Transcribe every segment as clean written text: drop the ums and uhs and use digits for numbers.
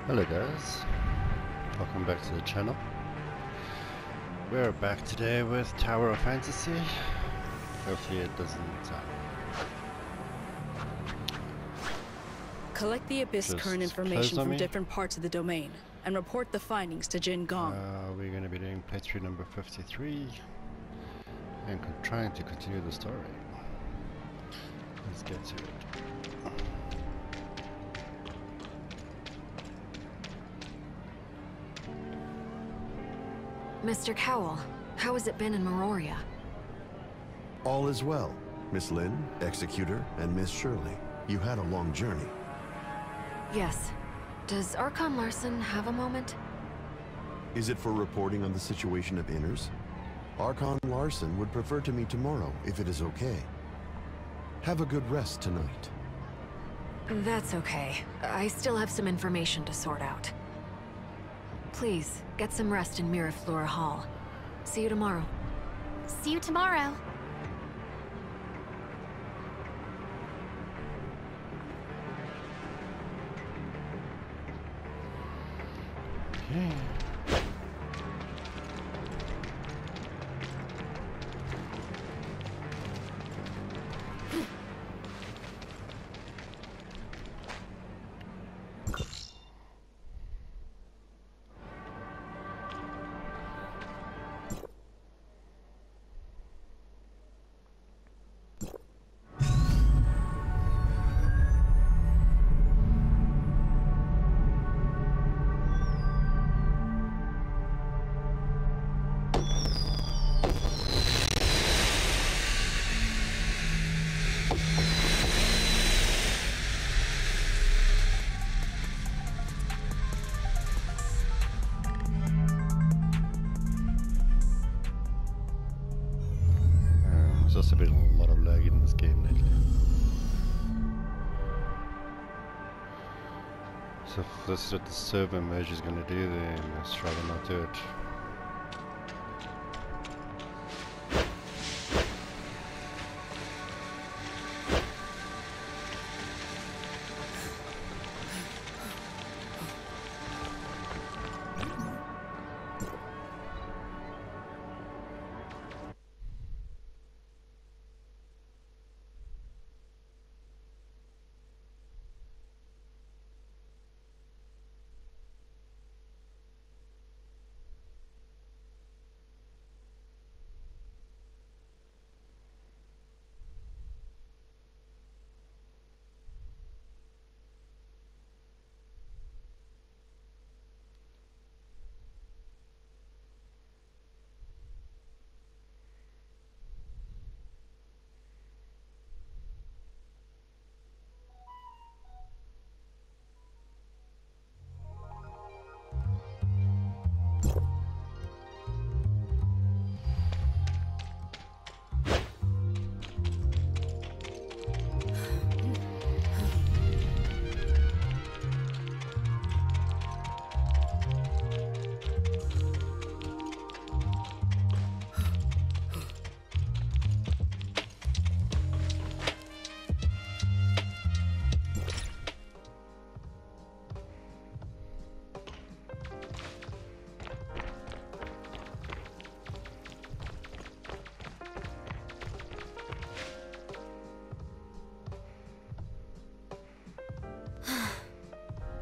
Hello guys, welcome back to the channel. We're back today with Tower of Fantasy. Hopefully it doesn't Collect the Abyss just current close information on from me. different parts of the domain, and report the findings to Jin Gong. We're going to be doing playthrough number 53 and trying to continue the story. Let's get to it. Mr. Cowell, how has it been in Meroria? All is well, Miss Lynn, Executor, and Miss Shirley. You had a long journey. Yes. Does Archon Larson have a moment? Is it for reporting on the situation of Inners? Archon Larson would prefer to meet tomorrow, if it is okay. Have a good rest tonight. That's okay. I still have some information to sort out. Please, get some rest in Miraflora Hall. See you tomorrow. See you tomorrow. Okay. There's also been a lot of lag in this game lately. So if this is what the server merge is going to do, then let's try to not do it.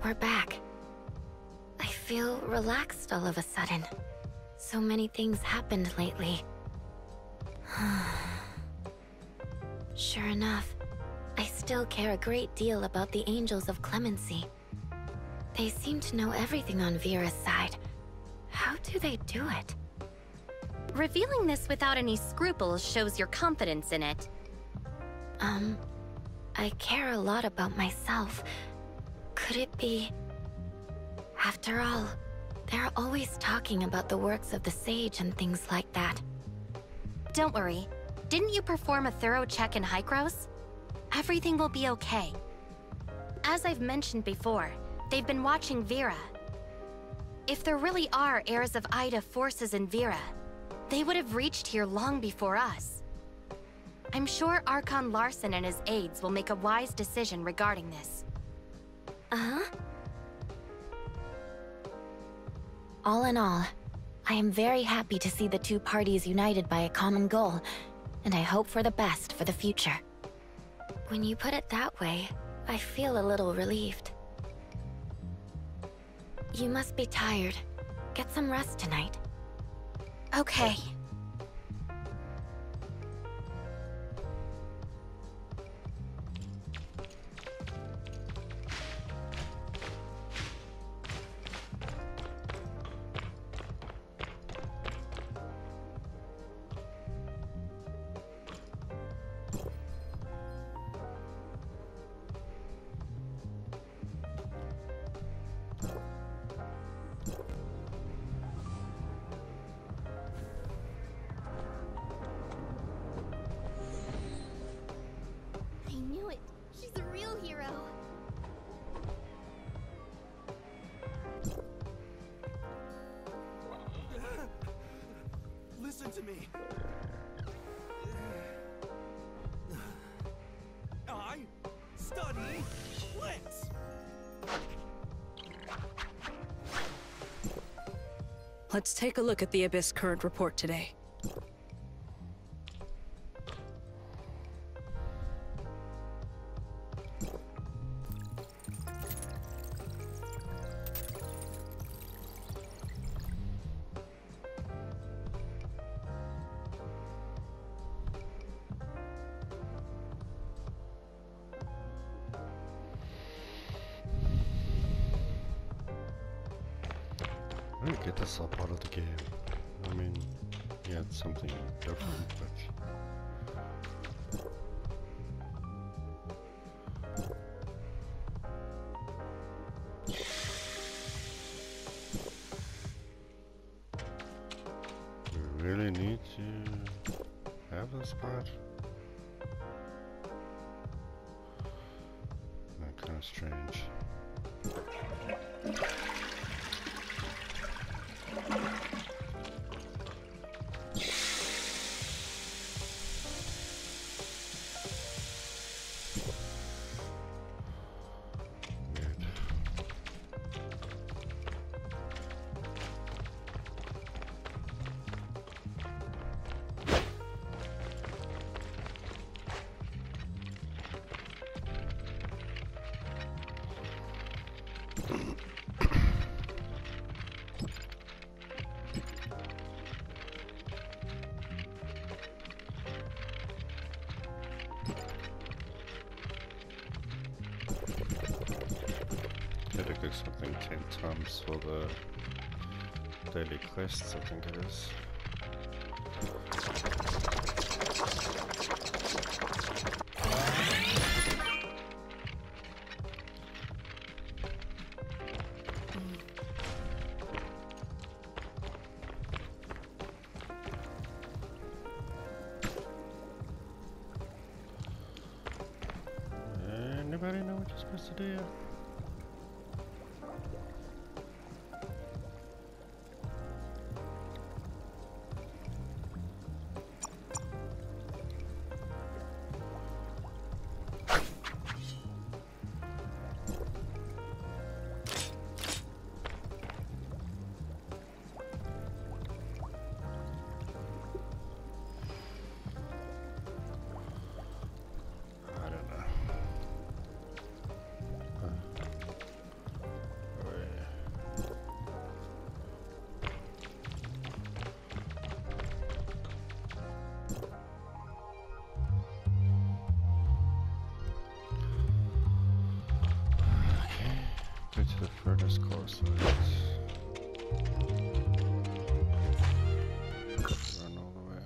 We're back. I feel relaxed all of a sudden. So many things happened lately. Sure enough, I still care a great deal about the Angels of Clemency. They seem to know everything on Vera's side. How do they do it? Revealing this without any scruples shows your confidence in it. I care a lot about myself. Could it be... After all, they're always talking about the works of the Sage and things like that. Don't worry. Didn't you perform a thorough check in Hykros? Everything will be okay. As I've mentioned before, they've been watching Vera. If there really are heirs of Ida forces in Vera, they would have reached here long before us. I'm sure Archon Larson and his aides will make a wise decision regarding this. Uh-huh. All in all, I am very happy to see the two parties united by a common goal, and I hope for the best for the future. When you put it that way, I feel a little relieved. You must be tired. Get some rest tonight. Okay. I knew it. She's a real hero. Listen to me. I study Blitz. Let's take a look at the Abyss current report today. I don't get this all part of the game. I mean, yeah, it's something different, but... We really need to have this part? Kind of strange. Gotta do something 10 times for the daily quests, I think it is. Anybody know what you're supposed to do yet? Go to the furthest course site. Run all the way out.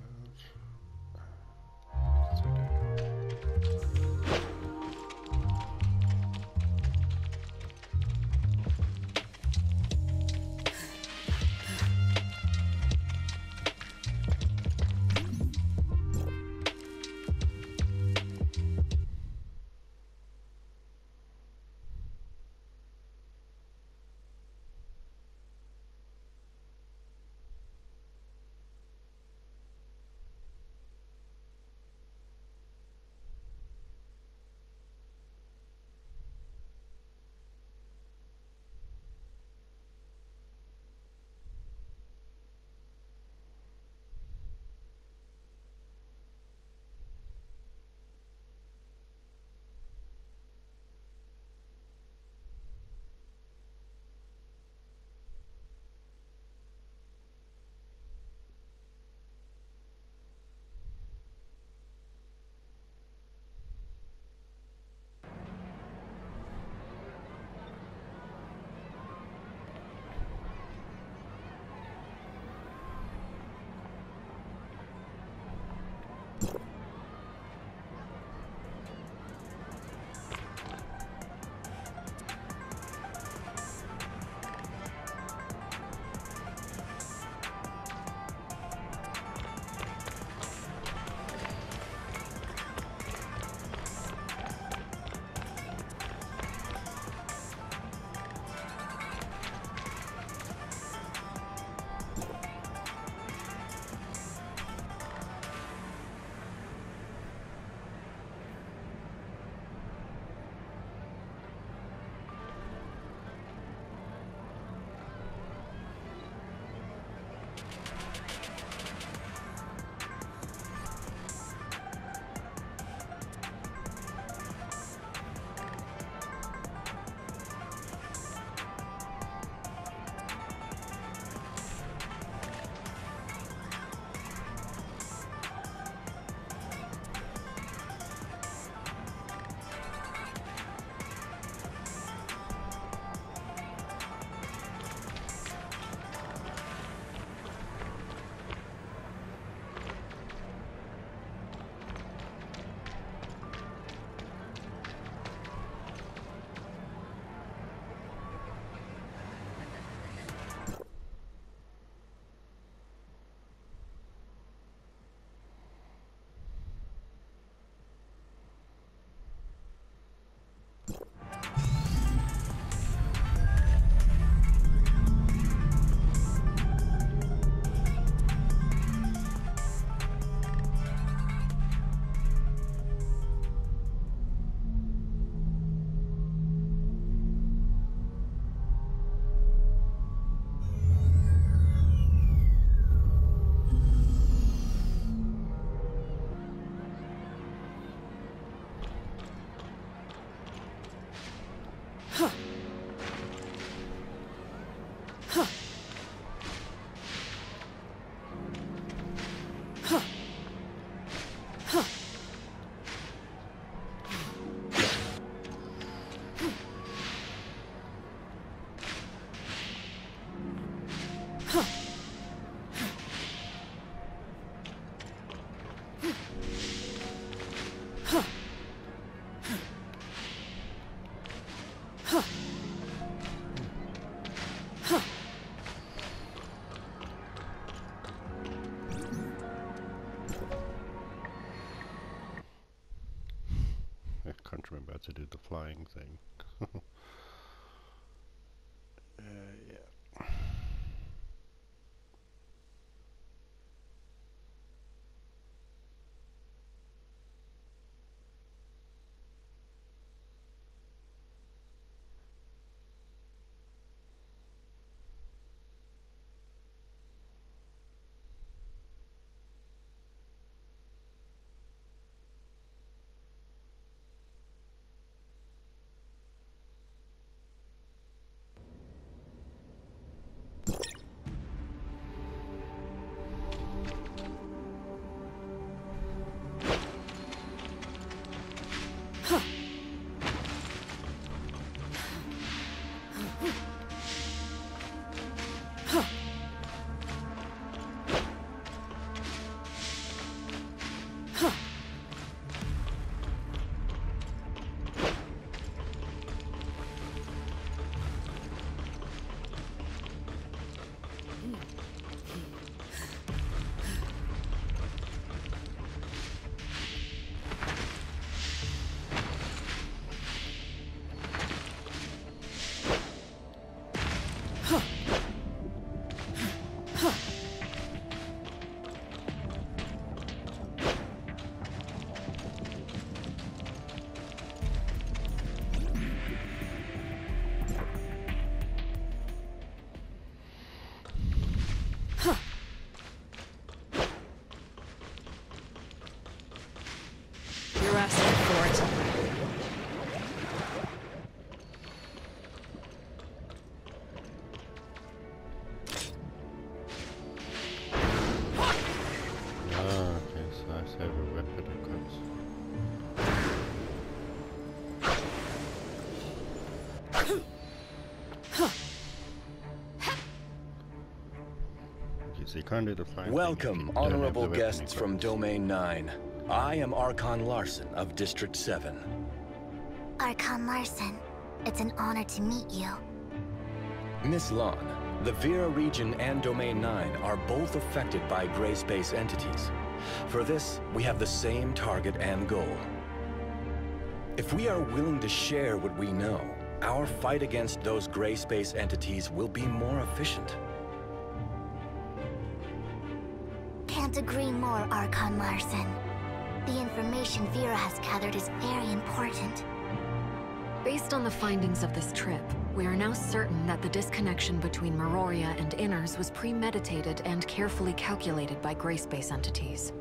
Can't remember how to do the flying thing. Yeah. You're asking for it. Okay, so I save a weapon equips. Okay, so you can't do the flying thing if Welcome, you don't have the honorable weapon guests from equipped. Domain 9. I am Archon Larson of District 7. Archon Larson, it's an honor to meet you. Miss Lon, the Vera region and Domain 9 are both affected by gray space entities. For this, we have the same target and goal. If we are willing to share what we know, our fight against those gray space entities will be more efficient. Can't agree more, Archon Larson. The information Vera has gathered is very important. Based on the findings of this trip, We are now certain that the disconnection between Meroria and Inners was premeditated and carefully calculated by Grayspace entities.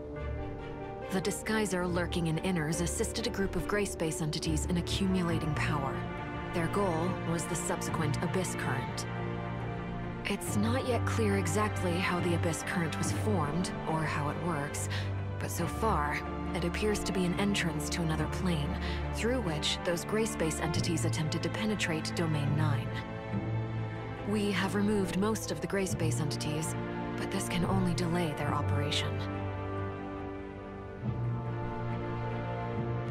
The Disguiser lurking in Inners assisted a group of Grayspace entities in accumulating power. Their goal was the subsequent Abyss Current. It's not yet clear exactly how the Abyss Current was formed, or how it works, but so far, it appears to be an entrance to another plane, through which those Grayspace entities attempted to penetrate Domain 9. We have removed most of the Grayspace entities, but this can only delay their operation.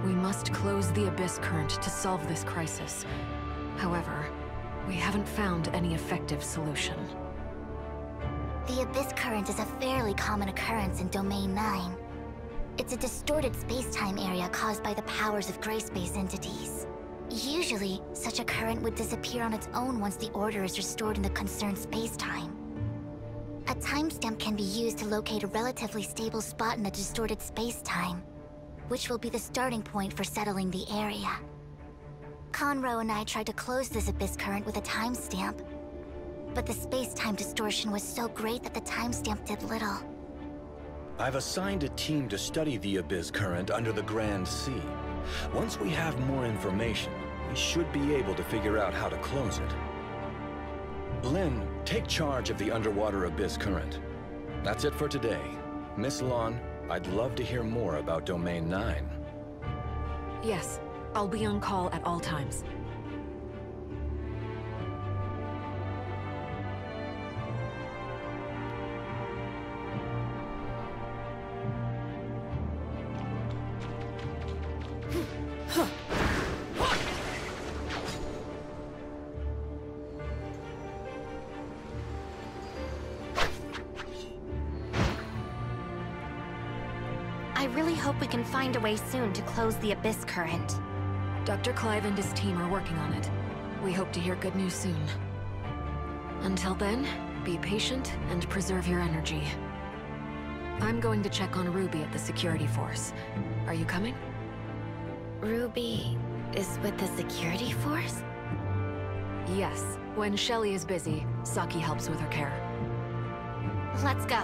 We must close the Abyss Current to solve this crisis. However, we haven't found any effective solution. The Abyss Current is a fairly common occurrence in Domain 9. It's a distorted space-time area caused by the powers of Grayspace entities. Usually, such a current would disappear on its own once the order is restored in the concerned space-time. A timestamp can be used to locate a relatively stable spot in the distorted space-time, which will be the starting point for settling the area. Conroe and I tried to close this Abyss Current with a timestamp, but the space-time distortion was so great that the timestamp did little. I've assigned a team to study the Abyss Current under the Grand Sea. Once we have more information, we should be able to figure out how to close it. Lynn, take charge of the underwater Abyss Current. That's it for today. Miss Lon, I'd love to hear more about Domain 9. Yes, I'll be on call at all times. I really hope we can find a way soon to close the Abyss Current. Dr. Clive and his team are working on it. We hope to hear good news soon. Until then, be patient and preserve your energy. I'm going to check on Ruby at the security force. Are you coming? Ruby is with the security force? Yes. When Shelly is busy, Saki helps with her care. Let's go.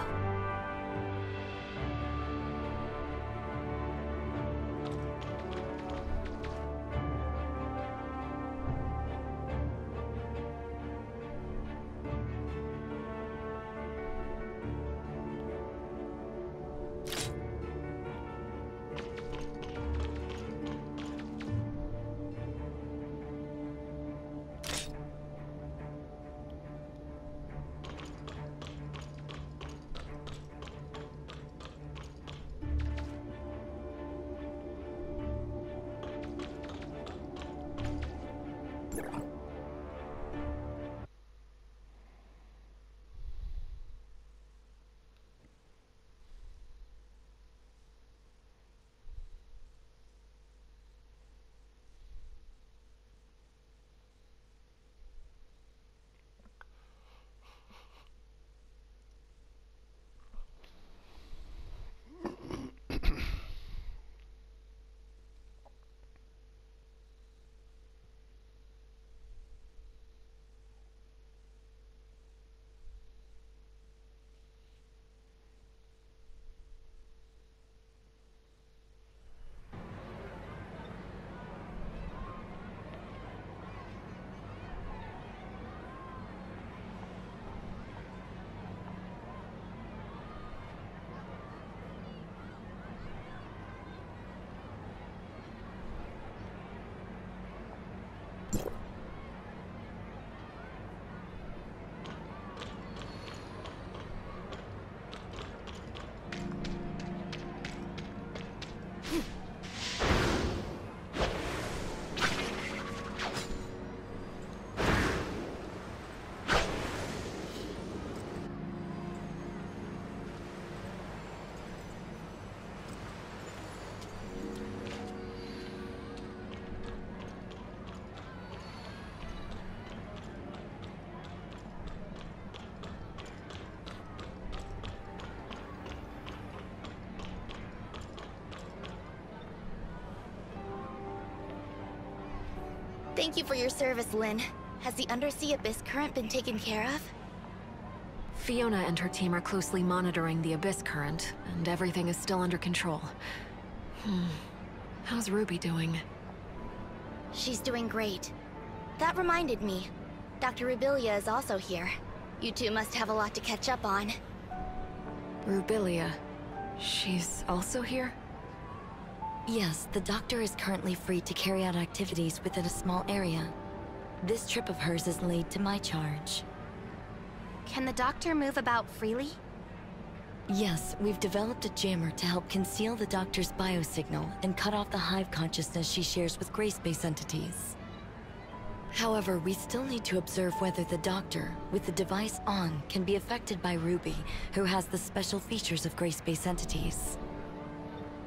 Thank you for your service, Lynn. Has the undersea abyss current been taken care of? Fiona and her team are closely monitoring the abyss current, and everything is still under control. How's Ruby doing? She's doing great. That reminded me. Dr. Rubilia is also here. You two must have a lot to catch up on. Rubilia? She's also here? Yes, the doctor is currently free to carry out activities within a small area. This trip of hers is laid to my charge. Can the doctor move about freely? Yes, we've developed a jammer to help conceal the doctor's biosignal and cut off the hive consciousness she shares with Grayspace entities. However, we still need to observe whether the doctor, with the device on, can be affected by Ruby, who has the special features of Grayspace entities.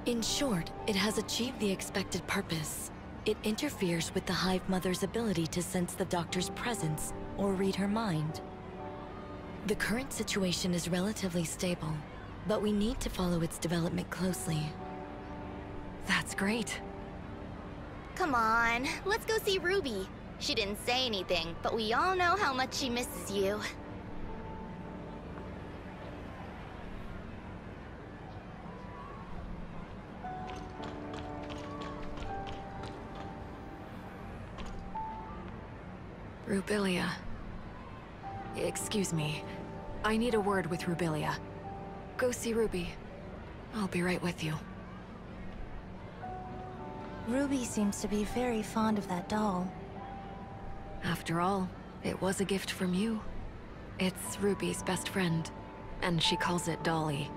In short, it has achieved the expected purpose. It interferes with the Hive Mother's ability to sense the doctor's presence or read her mind. The current situation is relatively stable, but we need to follow its development closely. That's great. Come on, let's go see Ruby. She didn't say anything, but we all know how much she misses you. Rubilia. Excuse me. I need a word with Rubilia. Go see Ruby. I'll be right with you. Ruby seems to be very fond of that doll. After all, it was a gift from you. It's Ruby's best friend, and she calls it Dolly.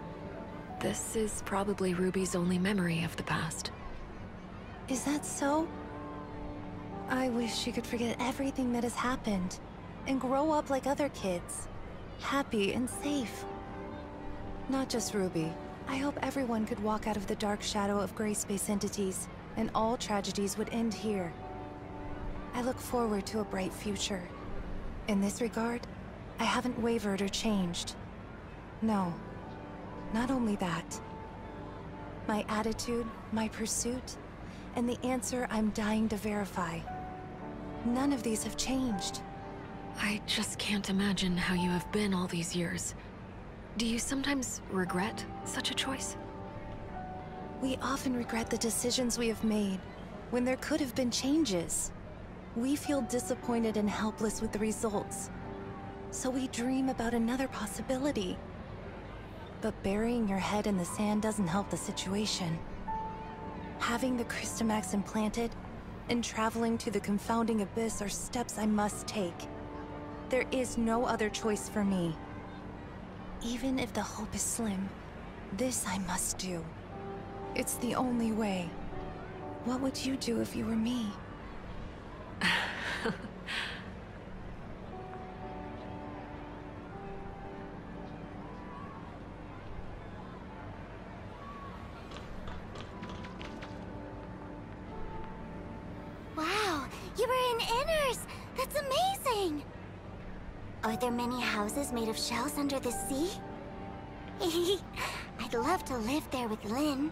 This is probably Ruby's only memory of the past. Is that so? I wish she could forget everything that has happened, and grow up like other kids. Happy and safe. Not just Ruby. I hope everyone could walk out of the dark shadow of Grayspace entities, and all tragedies would end here. I look forward to a bright future. In this regard, I haven't wavered or changed. No, not only that. My attitude, my pursuit, and the answer I'm dying to verify. None of these have changed. I just can't imagine how you have been all these years. Do you sometimes regret such a choice? We often regret the decisions we have made, when there could have been changes. We feel disappointed and helpless with the results. So we dream about another possibility. But burying your head in the sand doesn't help the situation. Having the Crystamax implanted, and traveling to the confounding abyss are steps I must take. There is no other choice for me. Even if the hope is slim, this I must do. It's the only way. What would you do if you were me? Wow, you were in Inners! That's amazing! Are there many houses made of shells under the sea? I'd love to live there with Lynn.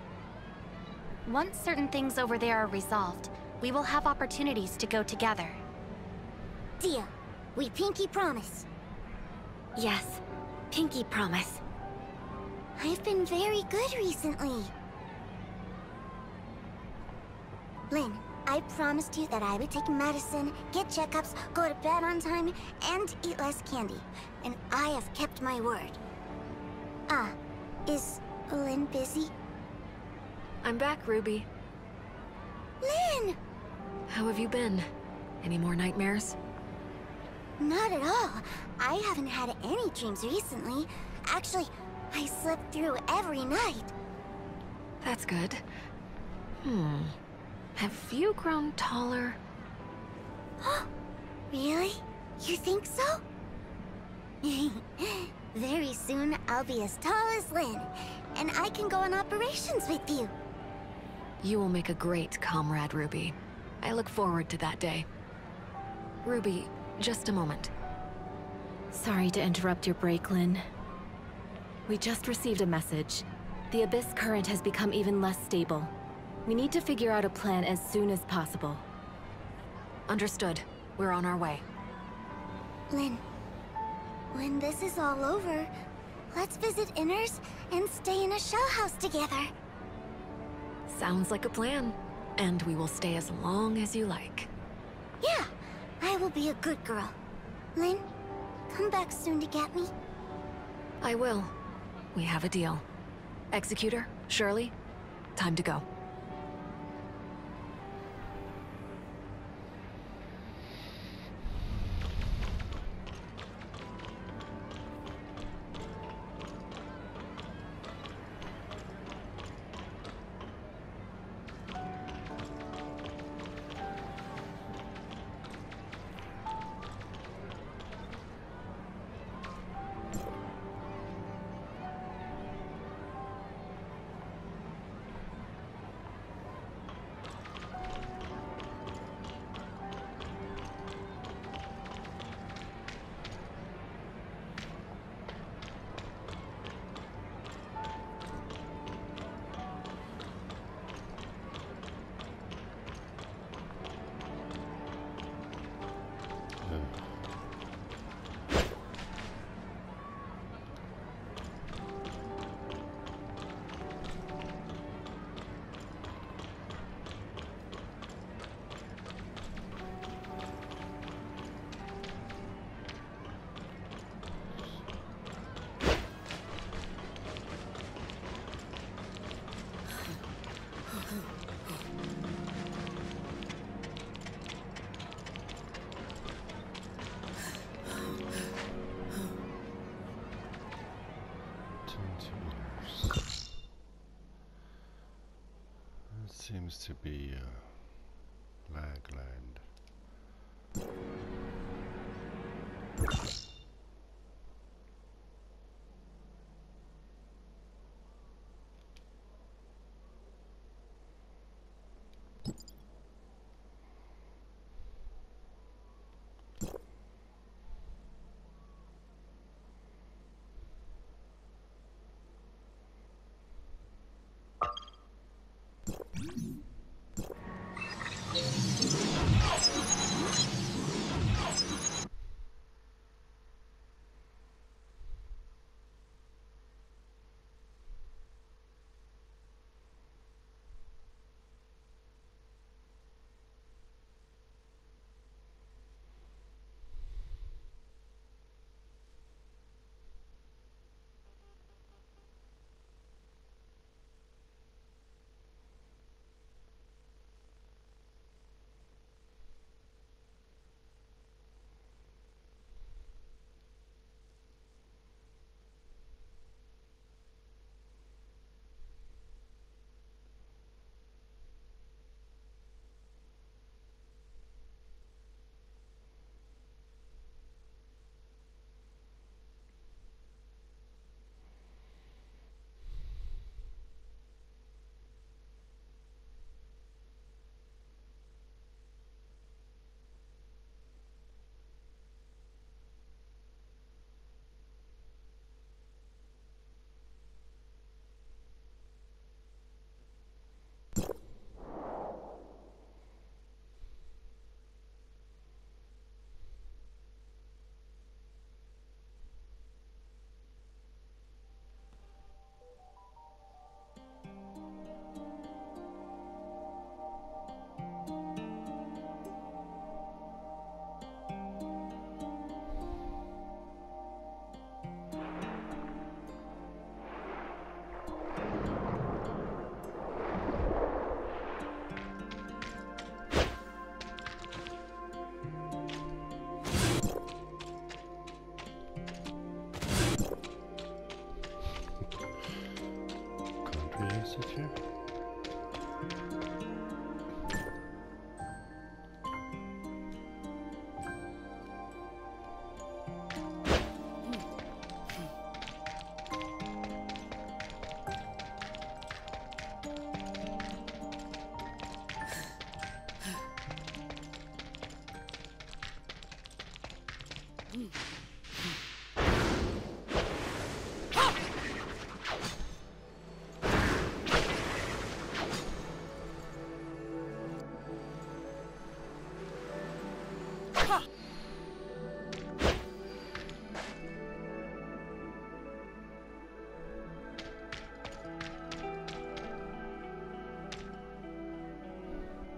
Once certain things over there are resolved, we will have opportunities to go together. Deal. We pinky promise. Yes, pinky promise. I've been very good recently. Lynn, I promised you that I would take medicine, get checkups, go to bed on time, and eat less candy. And I have kept my word. Is Lynn busy? I'm back, Ruby. Lynn! How have you been? Any more nightmares? Not at all. I haven't had any dreams recently. Actually, I slept through every night. That's good. Have you grown taller? Really? You think so? Very soon, I'll be as tall as Lynn, and I can go on operations with you. You will make a great comrade, Ruby. I look forward to that day. Ruby, just a moment. Sorry to interrupt your break, Lynn. We just received a message. The Abyss current has become even less stable. We need to figure out a plan as soon as possible. Understood. We're on our way. Lynn, when this is all over, let's visit Inners and stay in a shell house together. Sounds like a plan. And we will stay as long as you like. Yeah, I will be a good girl. Lynn, come back soon to get me. I will. We have a deal. Executor, Shirley, time to go. Seems to be Lagland.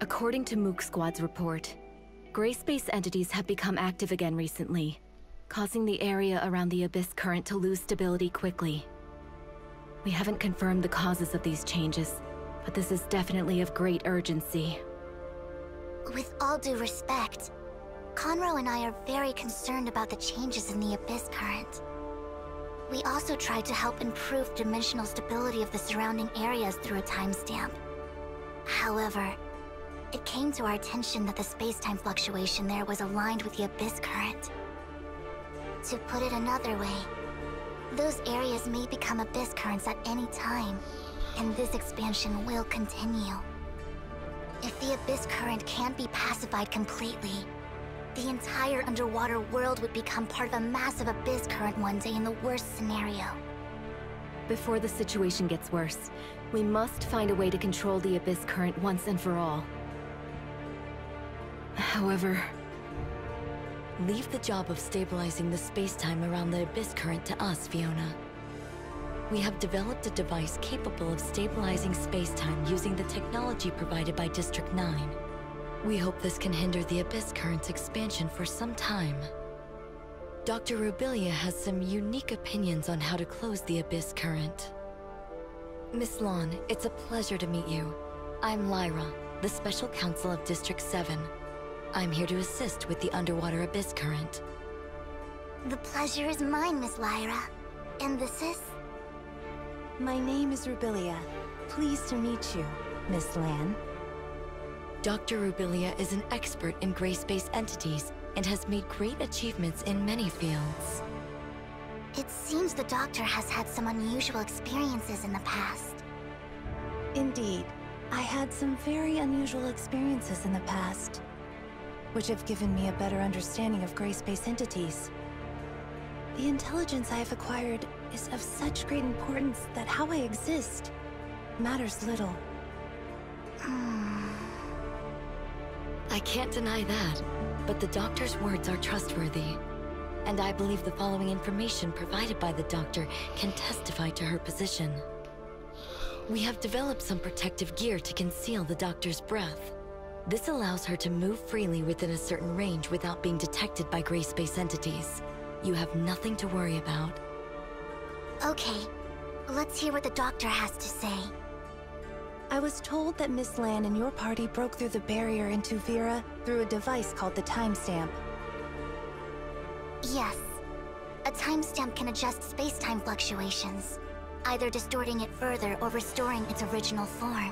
According to Mook Squad's report, Gray Space entities have become active again recently, causing the area around the Abyss Current to lose stability quickly. We haven't confirmed the causes of these changes, but this is definitely of great urgency. With all due respect, Conroe and I are very concerned about the changes in the Abyss Current. We also tried to help improve dimensional stability of the surrounding areas through a timestamp. However, it came to our attention that the space-time fluctuation there was aligned with the Abyss Current. To put it another way, those areas may become Abyss Currents at any time, and this expansion will continue. If the Abyss Current can't be pacified completely, the entire underwater world would become part of a massive Abyss Current one day in the worst scenario. Before the situation gets worse, we must find a way to control the Abyss Current once and for all. However... Leave the job of stabilizing the space-time around the Abyss Current to us, Fiona. We have developed a device capable of stabilizing space-time using the technology provided by District 9. We hope this can hinder the Abyss Current's expansion for some time. Dr. Rubilia has some unique opinions on how to close the Abyss Current. Miss Lon, it's a pleasure to meet you. I'm Lyra, the Special Counsel of District 7. I'm here to assist with the underwater Abyss Current. The pleasure is mine, Miss Lyra. And this is? My name is Rubilia. Pleased to meet you, Miss Lan. Dr. Rubilia is an expert in gray space entities and has made great achievements in many fields. It seems the Doctor has had some unusual experiences in the past. Indeed, I had some very unusual experiences in the past, which have given me a better understanding of gray space entities. The intelligence I have acquired is of such great importance that how I exist matters little. I can't deny that, but the Doctor's words are trustworthy. And I believe the following information provided by the Doctor can testify to her position. We have developed some protective gear to conceal the Doctor's breath. This allows her to move freely within a certain range without being detected by gray space entities. You have nothing to worry about. Okay, let's hear what the Doctor has to say. I was told that Miss Lan and your party broke through the barrier into Vera through a device called the timestamp. Yes. A timestamp can adjust space-time fluctuations, either distorting it further or restoring its original form.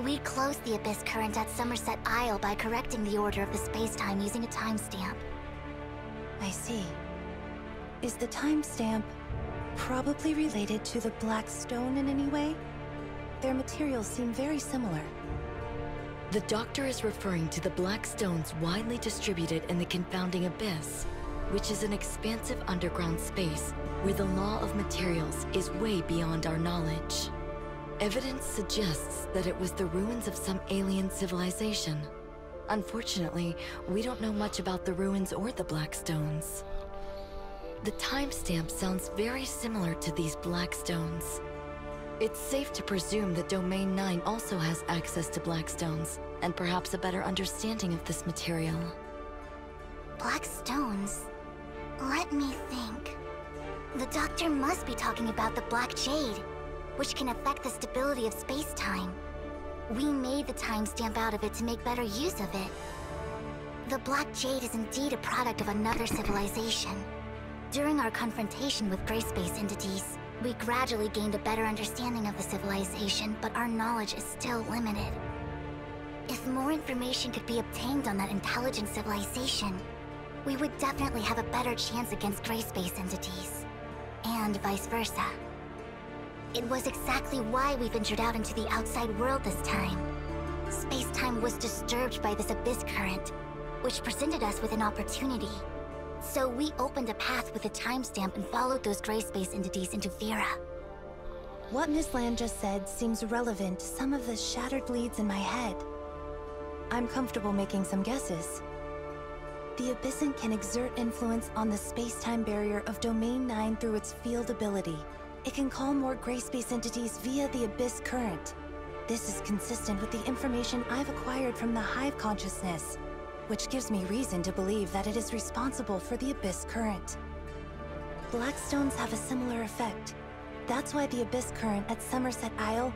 We closed the Abyss Current at Somerset Isle by correcting the order of the space-time using a timestamp. I see. Is the timestamp probably related to the Black Stone in any way? Their materials seem very similar. The Doctor is referring to the Black Stones widely distributed in the Confounding Abyss, which is an expansive underground space where the law of materials is way beyond our knowledge. Evidence suggests that it was the ruins of some alien civilization. Unfortunately, we don't know much about the ruins or the Black Stones. The timestamp sounds very similar to these Black Stones. It's safe to presume that Domain 9 also has access to Black Stones, and perhaps a better understanding of this material. Black Stones? Let me think. The Doctor must be talking about the Black Jade, which can affect the stability of space-time. We made the timestamp out of it to make better use of it. The Black Jade is indeed a product of another civilization. During our confrontation with gray space entities, we gradually gained a better understanding of the civilization, but our knowledge is still limited. If more information could be obtained on that intelligent civilization, we would definitely have a better chance against gray space entities. And vice versa. It was exactly why we ventured out into the outside world this time. Space-time was disturbed by this Abyss Current, which presented us with an opportunity. So we opened a path with a timestamp and followed those gray space entities into Vera. What Miss Lan just said seems relevant to some of the shattered leads in my head. I'm comfortable making some guesses. The Abyssant can exert influence on the space-time barrier of Domain 9 through its field ability. It can call more gray space entities via the Abyss Current. This is consistent with the information I've acquired from the Hive consciousness, which gives me reason to believe that it is responsible for the Abyss Current. Black stones have a similar effect. That's why the Abyss Current at Somerset Isle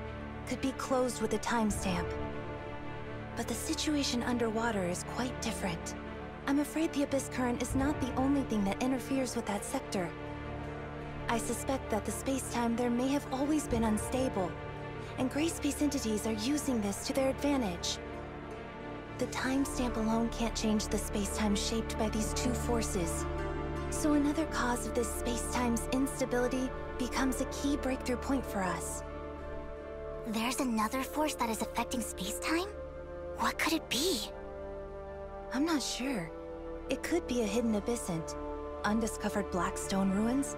could be closed with a timestamp. But the situation underwater is quite different. I'm afraid the Abyss Current is not the only thing that interferes with that sector. I suspect that the space-time there may have always been unstable, and gray space entities are using this to their advantage. The timestamp alone can't change the space-time shaped by these two forces. So another cause of this space-time's instability becomes a key breakthrough point for us. There's another force that is affecting space-time? What could it be? I'm not sure. It could be a hidden abyssant, undiscovered black stone ruins,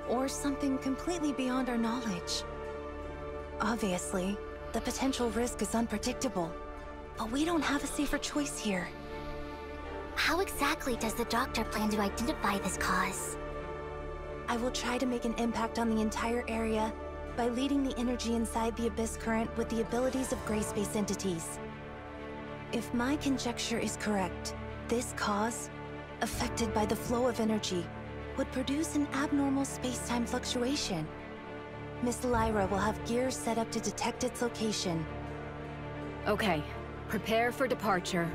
or something completely beyond our knowledge. Obviously, the potential risk is unpredictable, but we don't have a safer choice here. How exactly does the Doctor plan to identify this cause? I will try to make an impact on the entire area by leading the energy inside the Abyss Current with the abilities of gray space entities. If my conjecture is correct, this cause, affected by the flow of energy, would produce an abnormal space-time fluctuation. Miss Lyra will have gears set up to detect its location. Okay, prepare for departure.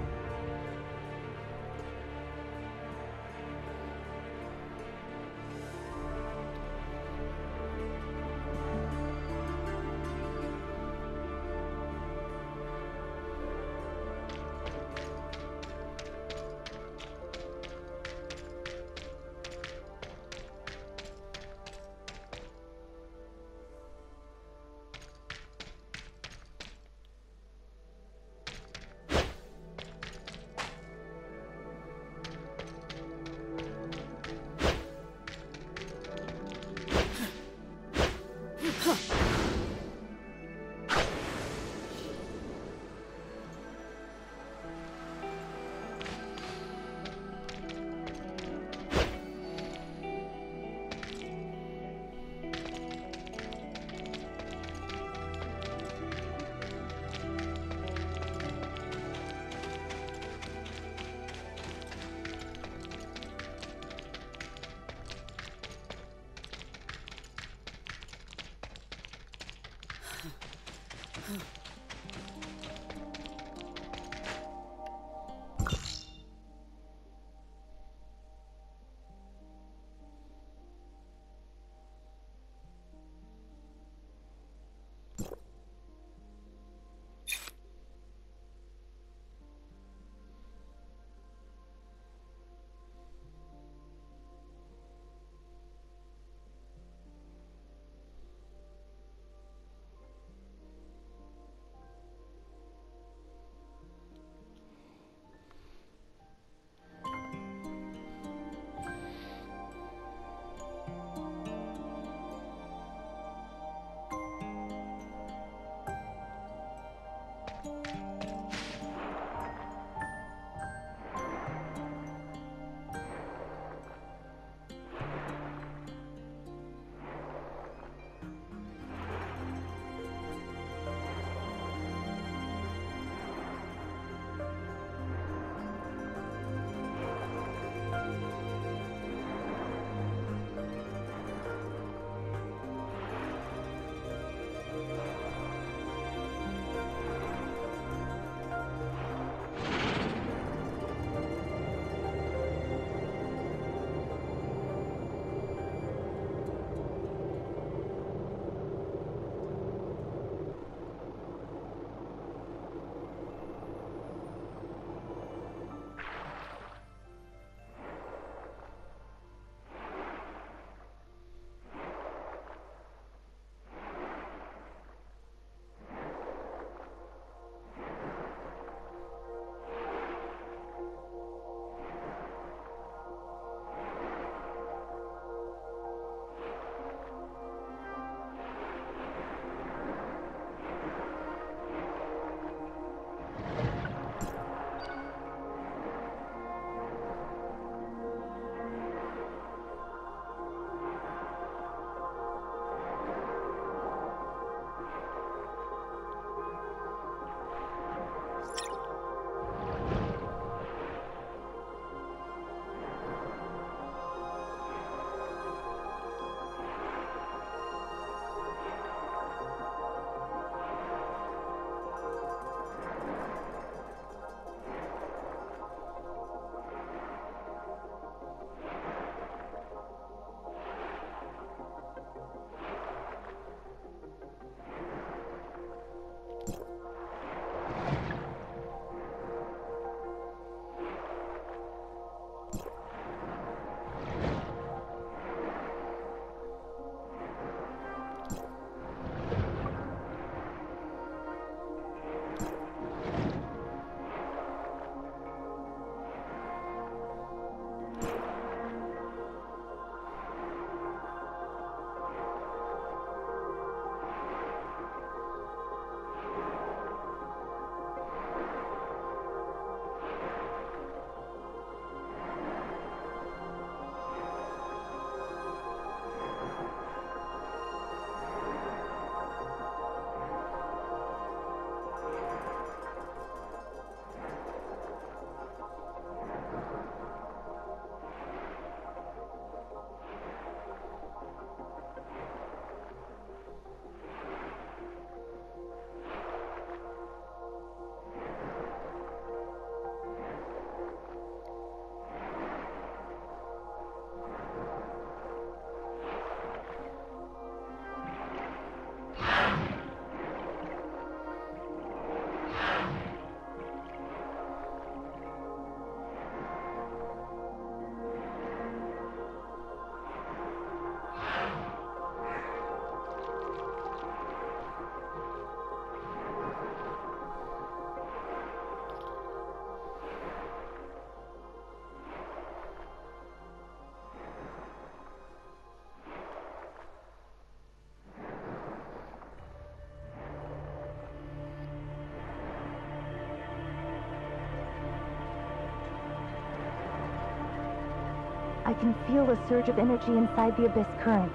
can feel a surge of energy inside the Abyss current,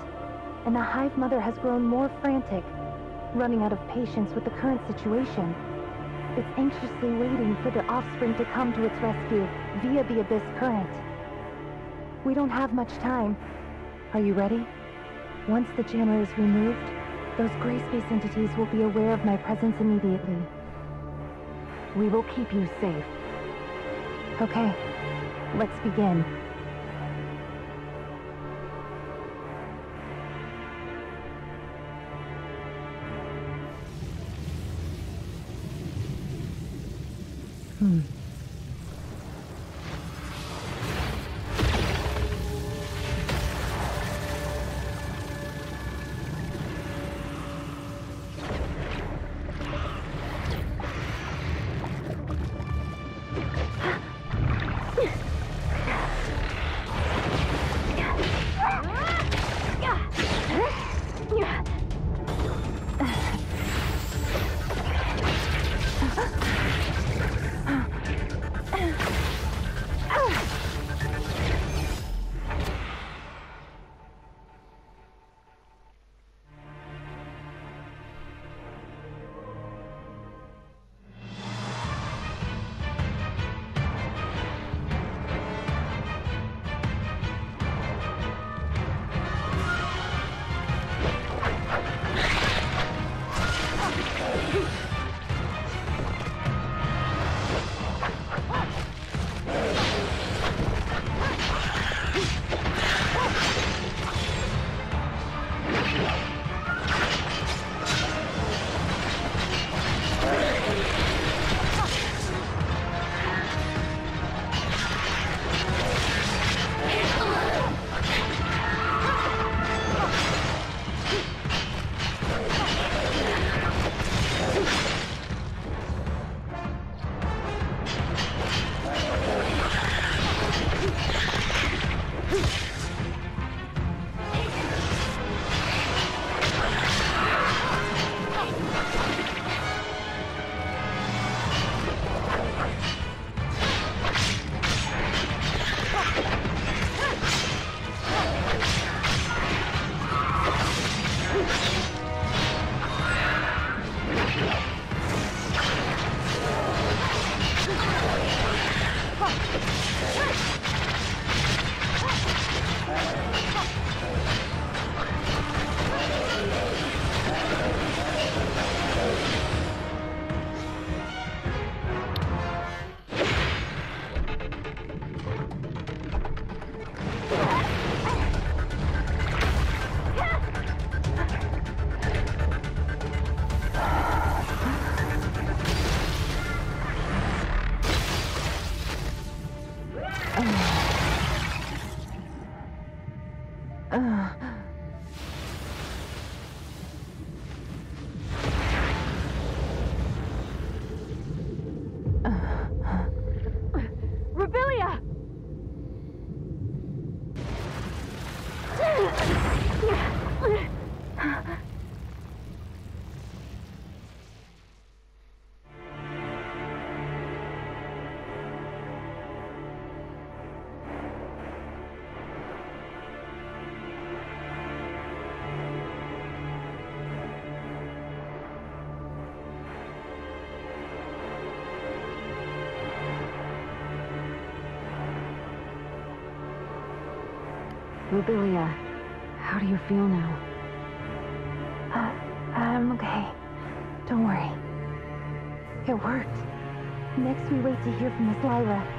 and the Hive Mother has grown more frantic, running out of patience with the current situation. It's anxiously waiting for the offspring to come to its rescue via the Abyss current. We don't have much time. Are you ready? Once the jammer is removed, those gray space entities will be aware of my presence immediately. We will keep you safe. Okay, let's begin. Rubilia, how do you feel now? I'm okay. Don't worry. It worked. Next we wait to hear from Miss Lyra.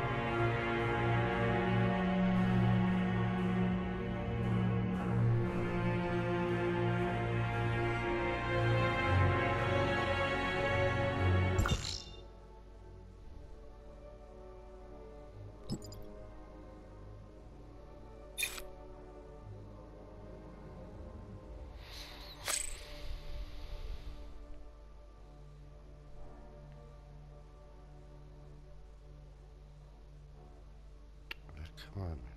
Come on.